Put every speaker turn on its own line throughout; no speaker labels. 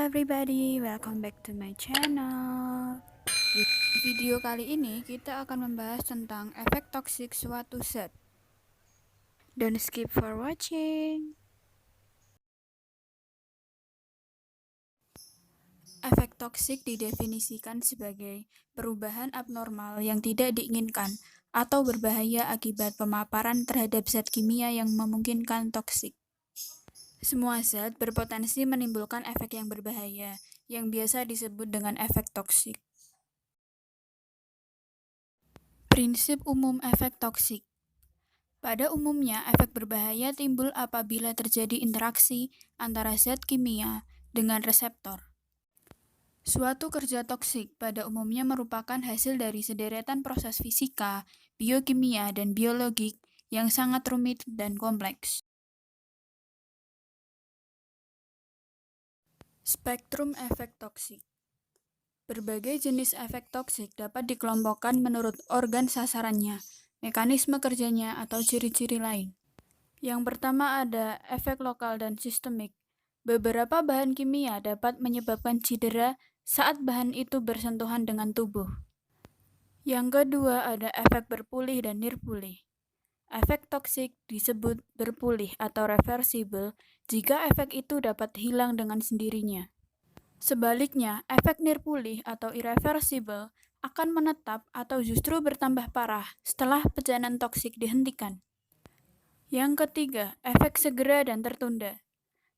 everybody, welcome back to my channel. Di video kali ini kita akan membahas tentang efek toksik suatu zat. Don't skip for watching. Efek toksik didefinisikan sebagai perubahan abnormal yang tidak diinginkan atau berbahaya akibat pemaparan terhadap zat kimia yang memungkinkan toksik. Semua zat berpotensi menimbulkan efek yang berbahaya, yang biasa disebut dengan efek toksik. Prinsip umum efek toksik. Pada umumnya, efek berbahaya timbul apabila terjadi interaksi antara zat kimia dengan reseptor. Suatu kerja toksik pada umumnya merupakan hasil dari sederetan proses fisika, biokimia, dan biologik yang sangat rumit dan kompleks. Spektrum efek toksik. Berbagai jenis efek toksik dapat dikelompokkan menurut organ sasarannya, mekanisme kerjanya, atau ciri-ciri lain. Yang pertama ada efek lokal dan sistemik. Beberapa bahan kimia dapat menyebabkan cedera saat bahan itu bersentuhan dengan tubuh. Yang kedua ada efek berpulih dan nirpulih. Efek toksik disebut berpulih atau reversible jika efek itu dapat hilang dengan sendirinya. Sebaliknya, efek nirpulih atau irreversible akan menetap atau justru bertambah parah setelah pecahan toksik dihentikan. Yang ketiga, efek segera dan tertunda.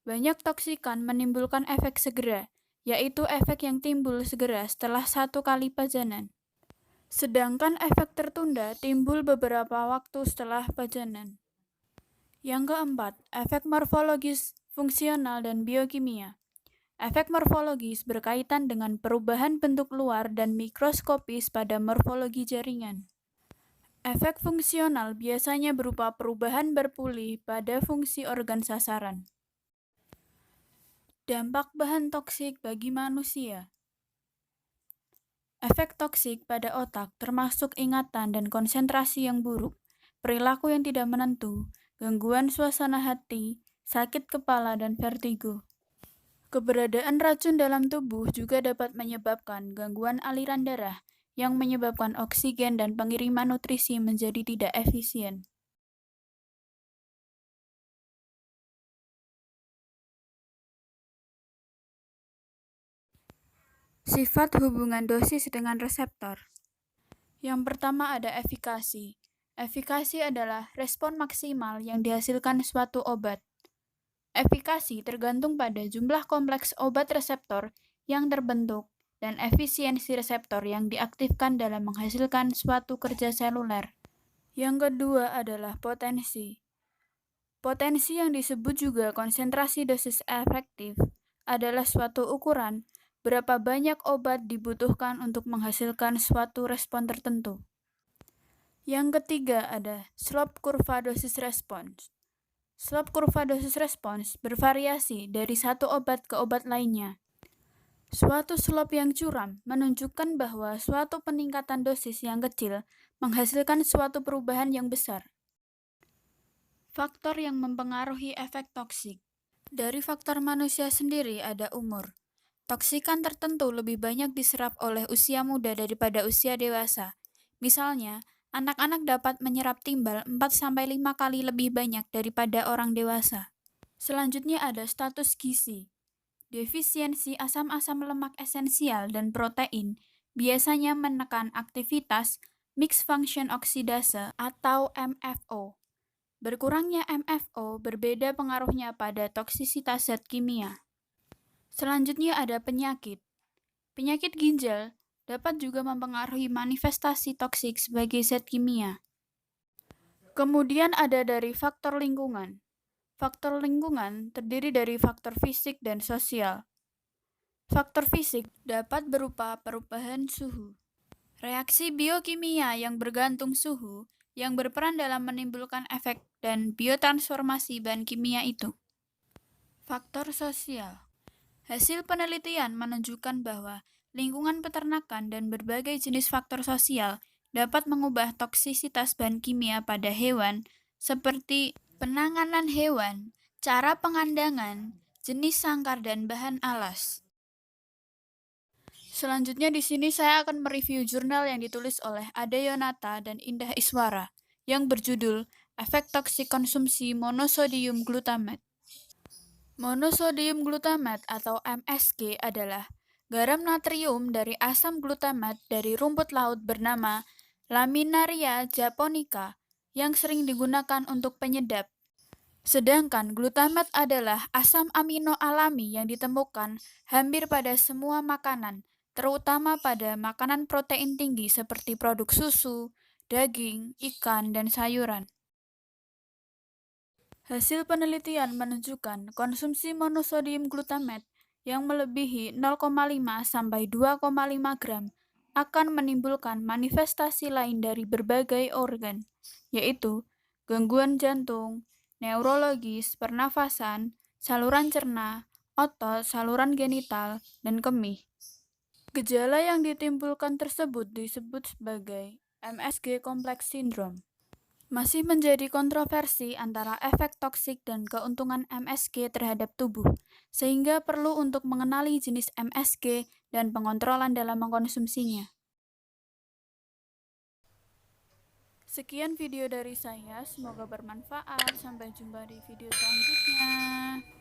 Banyak toksikan menimbulkan efek segera, yaitu efek yang timbul segera setelah satu kali pajanan. Sedangkan efek tertunda timbul beberapa waktu setelah pajanan. Yang keempat, efek morfologis, fungsional, dan biokimia. Efek morfologis berkaitan dengan perubahan bentuk luar dan mikroskopis pada morfologi jaringan. Efek fungsional biasanya berupa perubahan berpulih pada fungsi organ sasaran. Dampak bahan toksik bagi manusia. Efek toksik pada otak termasuk ingatan dan konsentrasi yang buruk, perilaku yang tidak menentu, gangguan suasana hati, sakit kepala, dan vertigo. Keberadaan racun dalam tubuh juga dapat menyebabkan gangguan aliran darah yang menyebabkan oksigen dan pengiriman nutrisi menjadi tidak efisien. Sifat hubungan dosis dengan reseptor. Yang pertama ada efikasi. Efikasi adalah respon maksimal yang dihasilkan suatu obat. Efikasi tergantung pada jumlah kompleks obat reseptor yang terbentuk dan efisiensi reseptor yang diaktifkan dalam menghasilkan suatu kerja seluler. Yang kedua adalah potensi. Potensi yang disebut juga konsentrasi dosis efektif adalah suatu ukuran berapa banyak obat dibutuhkan untuk menghasilkan suatu respon tertentu. Yang ketiga ada slope kurva dosis respons. Slope kurva dosis respons bervariasi dari satu obat ke obat lainnya. Suatu slope yang curam menunjukkan bahwa suatu peningkatan dosis yang kecil menghasilkan suatu perubahan yang besar. Faktor yang mempengaruhi efek toksik. Dari faktor manusia sendiri ada umur. Toksikan tertentu lebih banyak diserap oleh usia muda daripada usia dewasa. Misalnya, anak-anak dapat menyerap timbal 4-5 kali lebih banyak daripada orang dewasa. Selanjutnya ada status gizi. Defisiensi asam-asam lemak esensial dan protein biasanya menekan aktivitas mixed function oksidase atau MFO. Berkurangnya MFO berbeda pengaruhnya pada toksisitas zat kimia. Selanjutnya ada penyakit. Penyakit ginjal dapat juga mempengaruhi manifestasi toksik sebagai zat kimia. Kemudian ada dari faktor lingkungan. Faktor lingkungan terdiri dari faktor fisik dan sosial. Faktor fisik dapat berupa perubahan suhu. Reaksi biokimia yang bergantung suhu yang berperan dalam menimbulkan efek dan biotransformasi bahan kimia itu. Faktor sosial. Hasil penelitian menunjukkan bahwa lingkungan peternakan dan berbagai jenis faktor sosial dapat mengubah toksisitas bahan kimia pada hewan seperti penanganan hewan, cara pengandangan, jenis sangkar dan bahan alas. Selanjutnya di sini saya akan mereview jurnal yang ditulis oleh Ade Yonata dan Indah Iswara yang berjudul Efek Toksik Konsumsi Monosodium Glutamate. Monosodium glutamate atau MSG adalah garam natrium dari asam glutamat dari rumput laut bernama Laminaria japonica yang sering digunakan untuk penyedap. Sedangkan glutamat adalah asam amino alami yang ditemukan hampir pada semua makanan, terutama pada makanan protein tinggi seperti produk susu, daging, ikan, dan sayuran. Hasil penelitian menunjukkan konsumsi monosodium glutamate yang melebihi 0,5 sampai 2,5 gram akan menimbulkan manifestasi lain dari berbagai organ, yaitu gangguan jantung, neurologis, pernafasan, saluran cerna, otot, saluran genital, dan kemih. Gejala yang ditimbulkan tersebut disebut sebagai MSG Complex Syndrome. Masih menjadi kontroversi antara efek toksik dan keuntungan MSG terhadap tubuh, sehingga perlu untuk mengenali jenis MSG dan pengontrolan dalam mengkonsumsinya. Sekian video dari saya, semoga bermanfaat. Sampai jumpa di video selanjutnya.